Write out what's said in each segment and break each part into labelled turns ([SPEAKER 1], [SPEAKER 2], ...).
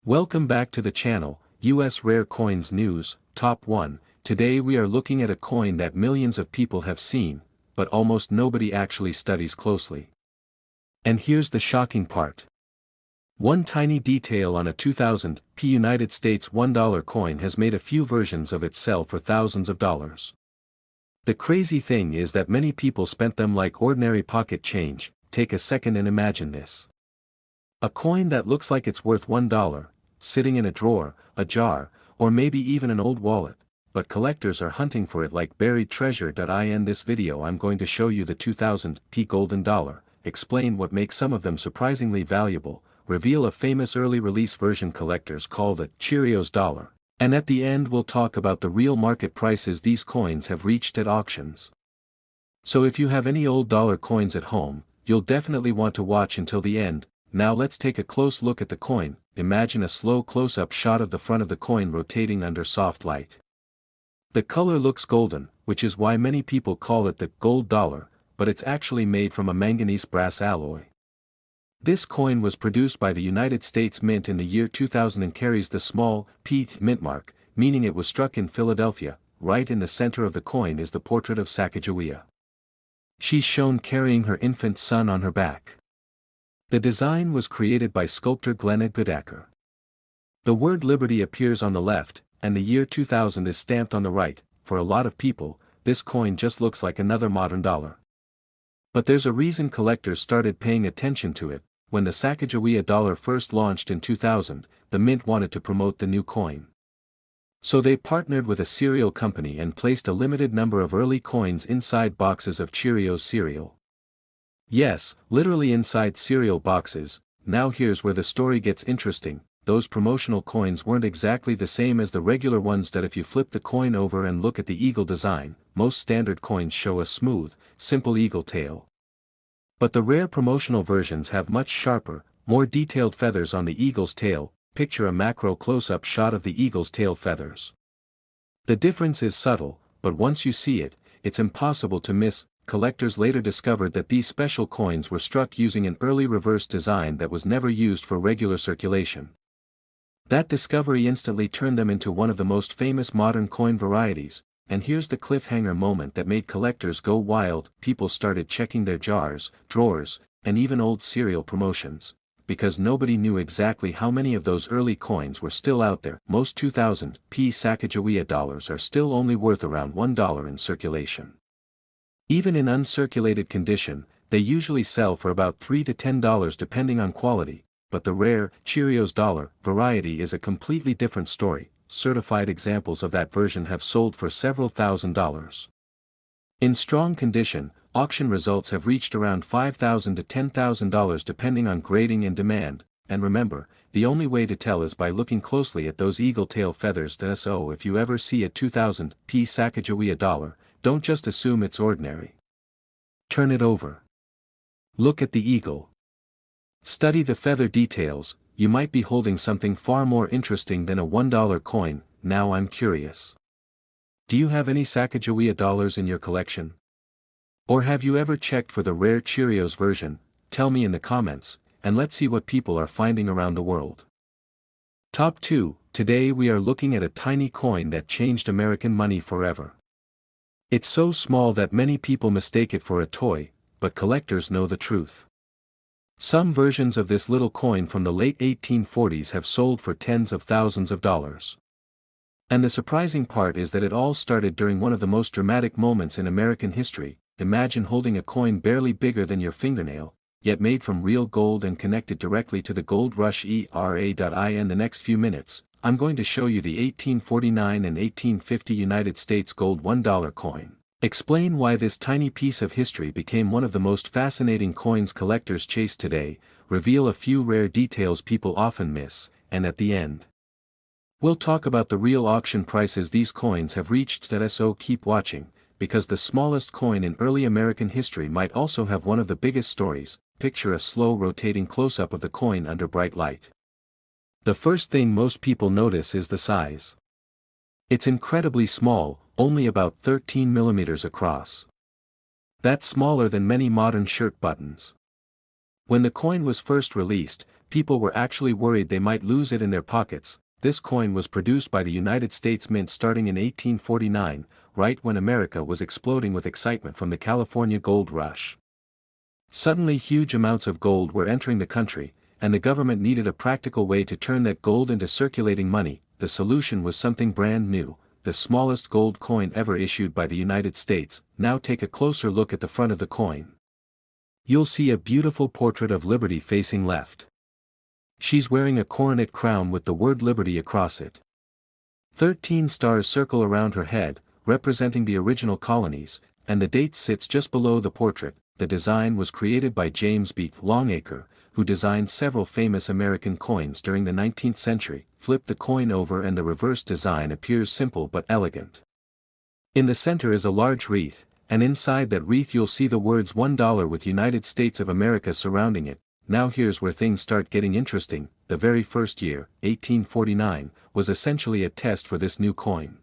[SPEAKER 1] Welcome back to the channel, US Rare Coins News, Top 1. Today we are looking at a coin that millions of people have seen, but almost nobody actually studies closely. And here's the shocking part. One tiny detail on a 2000 p United States $1 coin has made a few versions of it sell for thousands of dollars. The crazy thing is that many people spent them like ordinary pocket change. Take a second and imagine this. A coin that looks like it's worth $1, sitting in a drawer, a jar, or maybe even an old wallet, but collectors are hunting for it like buried treasure. In this video I'm going to show you the 2000 p golden dollar, explain what makes some of them surprisingly valuable, reveal a famous early release version collectors call the Cheerios dollar, and at the end we'll talk about the real market prices these coins have reached at auctions. So if you have any old dollar coins at home, you'll definitely want to watch until the end. Now let's take a close look at the coin. Imagine a slow close-up shot of the front of the coin rotating under soft light. The color looks golden, which is why many people call it the gold dollar, but it's actually made from a manganese brass alloy. This coin was produced by the United States Mint in the year 2000 and carries the small P mint mark, meaning it was struck in Philadelphia. Right in the center of the coin is the portrait of Sacagawea. She's shown carrying her infant son on her back. The design was created by sculptor Glenna Goodacker. The word Liberty appears on the left, and the year 2000 is stamped on the right. For a lot of people, this coin just looks like another modern dollar. But there's a reason collectors started paying attention to it. When the Sacagawea dollar first launched in 2000, the Mint wanted to promote the new coin. So they partnered with a cereal company and placed a limited number of early coins inside boxes of Cheerios cereal. Yes, literally inside cereal boxes. Now here's where the story gets interesting. Those promotional coins weren't exactly the same as the regular ones. That if you flip the coin over and look at the eagle design, most standard coins show a smooth, simple eagle tail. But the rare promotional versions have much sharper, more detailed feathers on the eagle's tail. Picture a macro close-up shot of the eagle's tail feathers. The difference is subtle, but once you see it, it's impossible to miss. Collectors later discovered that these special coins were struck using an early reverse design that was never used for regular circulation. That discovery instantly turned them into one of the most famous modern coin varieties, and here's the cliffhanger moment that made collectors go wild. People started checking their jars, drawers, and even old cereal promotions, because nobody knew exactly how many of those early coins were still out there. Most 2000 p Sacagawea dollars are still only worth around $1 in circulation. Even in uncirculated condition, they usually sell for about $3 to $10 depending on quality, but the rare Cheerios dollar variety is a completely different story. Certified examples of that version have sold for several $1,000s. In strong condition, auction results have reached around $5,000 to $10,000 depending on grading and demand, and remember, the only way to tell is by looking closely at those eagle tail feathers. So if you ever see a 2000 p Sacagawea dollar, don't just assume it's ordinary. Turn it over. Look at the eagle. Study the feather details. You might be holding something far more interesting than a $1 coin. Now I'm curious. Do you have any Sacagawea dollars in your collection? Or have you ever checked for the rare Cheerios version? Tell me in the comments, and let's see what people are finding around the world. Top 2. Today we are looking at a tiny coin that changed American money forever. It's so small that many people mistake it for a toy, but collectors know the truth. Some versions of this little coin from the late 1840s have sold for tens of thousands of dollars. And the surprising part is that it all started during one of the most dramatic moments in American history. Imagine holding a coin barely bigger than your fingernail, yet made from real gold and connected directly to the gold rush era. In the next few minutes, I'm going to show you the 1849 and 1850 United States gold $1 coin. Explain why this tiny piece of history became one of the most fascinating coins collectors chase today, reveal a few rare details people often miss, and at the end, we'll talk about the real auction prices these coins have reached. So keep watching, because the smallest coin in early American history might also have one of the biggest stories. Picture a slow rotating close-up of the coin under bright light. The first thing most people notice is the size. It's incredibly small, only about 13 millimeters across. That's smaller than many modern shirt buttons. When the coin was first released, people were actually worried they might lose it in their pockets. This coin was produced by the United States Mint starting in 1849, right when America was exploding with excitement from the California gold rush. Suddenly huge amounts of gold were entering the country, and the government needed a practical way to turn that gold into circulating money. The solution was something brand new, the smallest gold coin ever issued by the United States. Now take a closer look at the front of the coin. You'll see a beautiful portrait of Liberty facing left. She's wearing a coronet crown with the word Liberty across it. 13 stars circle around her head, representing the original colonies, and the date sits just below the portrait. The design was created by James B. Longacre, who designed several famous American coins during the 19th century. Flip the coin over and the reverse design appears simple but elegant. In the center is a large wreath, and inside that wreath you'll see the words $1 with United States of America surrounding it. Now here's where things start getting interesting. The very first year, 1849, was essentially a test for this new coin.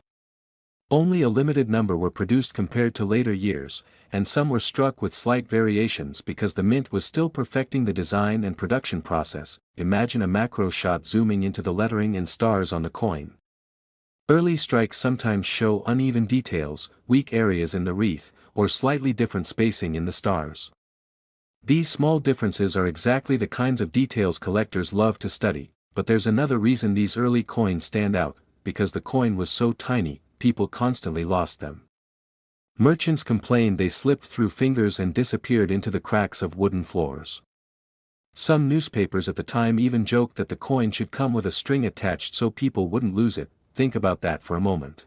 [SPEAKER 1] Only a limited number were produced compared to later years, and some were struck with slight variations because the mint was still perfecting the design and production process. Imagine a macro shot zooming into the lettering and stars on the coin. Early strikes sometimes show uneven details, weak areas in the wreath, or slightly different spacing in the stars. These small differences are exactly the kinds of details collectors love to study, but there's another reason these early coins stand out: because the coin was so tiny, people constantly lost them. Merchants complained they slipped through fingers and disappeared into the cracks of wooden floors. Some newspapers at the time even joked that the coin should come with a string attached so people wouldn't lose it. Think about that for a moment.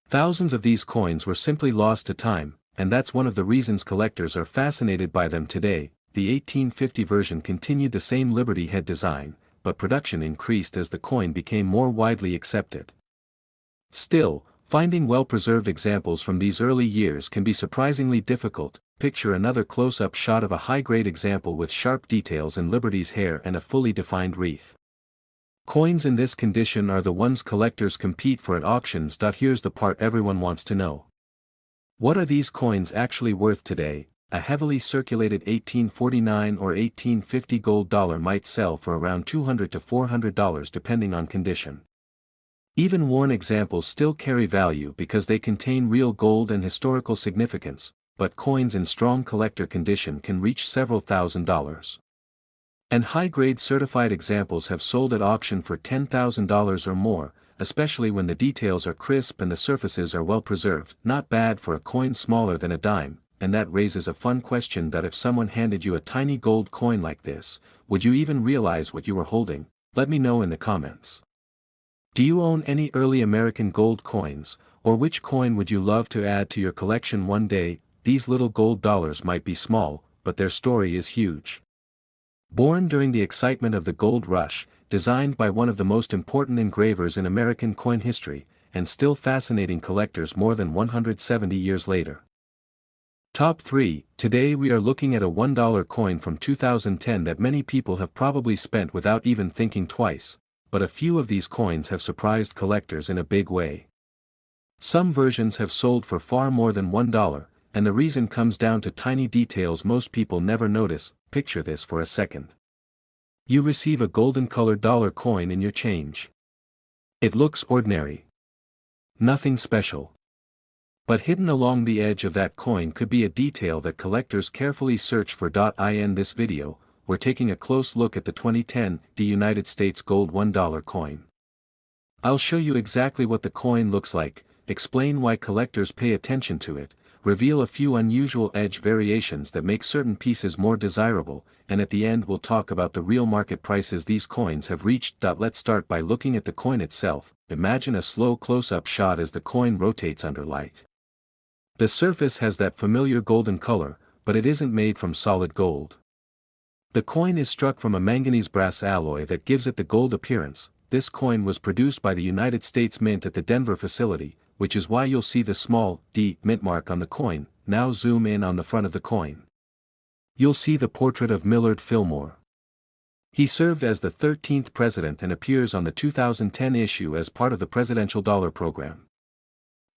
[SPEAKER 1] Thousands of these coins were simply lost to time, and that's one of the reasons collectors are fascinated by them today. The 1850 version continued the same Liberty head design, but production increased as the coin became more widely accepted. Still, finding well-preserved examples from these early years can be surprisingly difficult. Picture another close-up shot of a high-grade example with sharp details in Liberty's hair and a fully defined wreath. Coins in this condition are the ones collectors compete for at auctions. Here's the part everyone wants to know. What are these coins actually worth today? A heavily circulated 1849 or 1850 gold dollar might sell for around $200 to $400 depending on condition. Even worn examples still carry value because they contain real gold and historical significance, but coins in strong collector condition can reach several $1,000s. And high-grade certified examples have sold at auction for $10,000 or more, especially when the details are crisp and the surfaces are well preserved. Not bad for a coin smaller than a dime, and that raises a fun question: that if someone handed you a tiny gold coin like this, would you even realize what you were holding? Let me know in the comments. Do you own any early American gold coins, or which coin would you love to add to your collection one day? These little gold dollars might be small, but their story is huge. Born during the excitement of the gold rush, designed by one of the most important engravers in American coin history, and still fascinating collectors more than 170 years later. Top 3. Today we are looking at a $1 coin from 2010 that many people have probably spent without even thinking twice, but a few of these coins have surprised collectors in a big way. Some versions have sold for far more than $1, and the reason comes down to tiny details most people never notice. Picture this for a second. You receive a golden-colored dollar coin in your change. It looks ordinary. Nothing special. But hidden along the edge of that coin could be a detail that collectors carefully search for. In this video, we're taking a close look at the 2010 United States Gold $1 coin. I'll show you exactly what the coin looks like, explain why collectors pay attention to it, reveal a few unusual edge variations that make certain pieces more desirable, and at the end we'll talk about the real market prices these coins have reached. Let's start by looking at the coin itself. Imagine a slow close-up shot as the coin rotates under light. The surface has that familiar golden color, but it isn't made from solid gold. The coin is struck from a manganese brass alloy that gives it the gold appearance. This coin was produced by the United States Mint at the Denver facility, which is why you'll see the small D mint mark on the coin. Now zoom in on the front of the coin. You'll see the portrait of Millard Fillmore. He served as the 13th president and appears on the 2010 issue as part of the Presidential Dollar Program.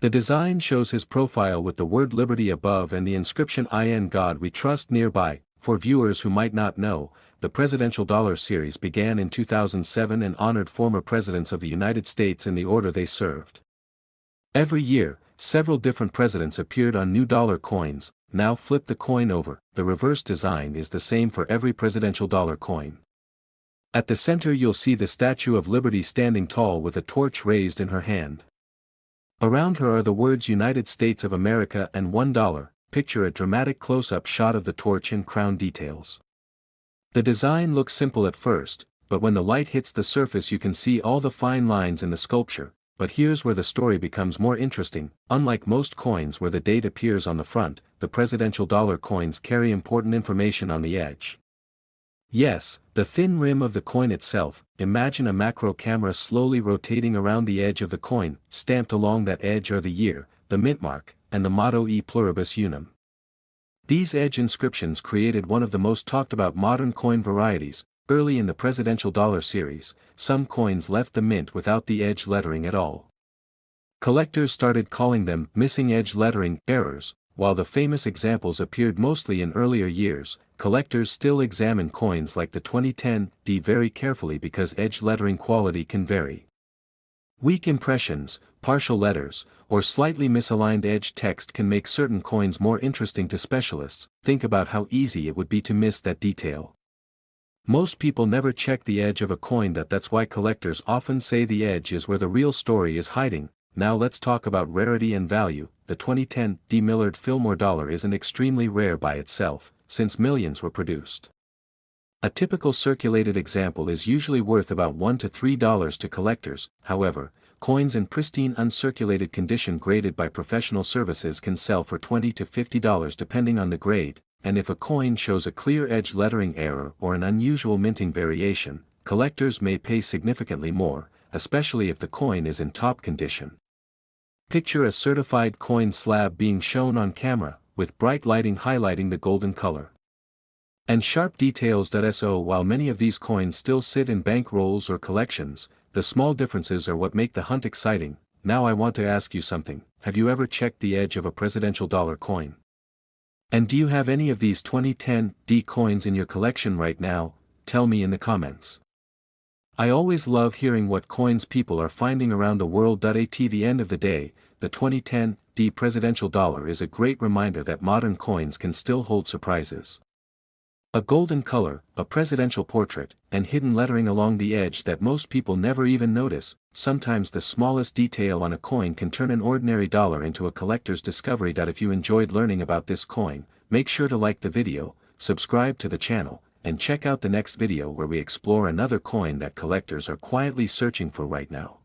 [SPEAKER 1] The design shows his profile with the word Liberty above and the inscription "In God We Trust" nearby. For viewers who might not know, the Presidential Dollar Series began in 2007 and honored former presidents of the United States in the order they served. Every year, several different presidents appeared on new dollar coins. Now flip the coin over. The reverse design is the same for every presidential dollar coin. At the center you'll see the Statue of Liberty standing tall with a torch raised in her hand. Around her are the words United States of America and $1. Picture a dramatic close-up shot of the torch and crown details. The design looks simple at first, but when the light hits the surface you can see all the fine lines in the sculpture. But here's where the story becomes more interesting. Unlike most coins where the date appears on the front, the presidential dollar coins carry important information on the edge. Yes, the thin rim of the coin itself. Imagine a macro camera slowly rotating around the edge of the coin. Stamped along that edge are the year, the mint mark, and the motto E pluribus unum. These edge inscriptions created one of the most talked about modern coin varieties. Early in the presidential dollar series, some coins left the mint without the edge lettering at all. Collectors started calling them missing edge lettering errors. While the famous examples appeared mostly in earlier years, collectors still examine coins like the 2010 very carefully because edge lettering quality can vary. Weak impressions, partial letters, or slightly misaligned edge text can make certain coins more interesting to specialists. Think about how easy it would be to miss that detail. Most people never check the edge of a coin. That's why collectors often say the edge is where the real story is hiding. Now let's talk about rarity and value. The 2010 Millard Fillmore dollar isn't extremely rare by itself, since millions were produced. A typical circulated example is usually worth about $1 to $3 to collectors. However, coins in pristine uncirculated condition graded by professional services can sell for $20 to $50 depending on the grade, and if a coin shows a clear edge lettering error or an unusual minting variation, collectors may pay significantly more, especially if the coin is in top condition. Picture a certified coin slab being shown on camera, with bright lighting highlighting the golden color and sharp details. So while many of these coins still sit in bank rolls or collections, the small differences are what make the hunt exciting. Now I want to ask you something. Have you ever checked the edge of a presidential dollar coin? And do you have any of these 2010 coins in your collection right now? Tell me in the comments. I always love hearing what coins people are finding around the world. At the end of the day, the 2010 presidential dollar is a great reminder that modern coins can still hold surprises. A golden color, a presidential portrait, and hidden lettering along the edge that most people never even notice. Sometimes the smallest detail on a coin can turn an ordinary dollar into a collector's discovery. If you enjoyed learning about this coin, make sure to like the video, subscribe to the channel, and check out the next video where we explore another coin that collectors are quietly searching for right now.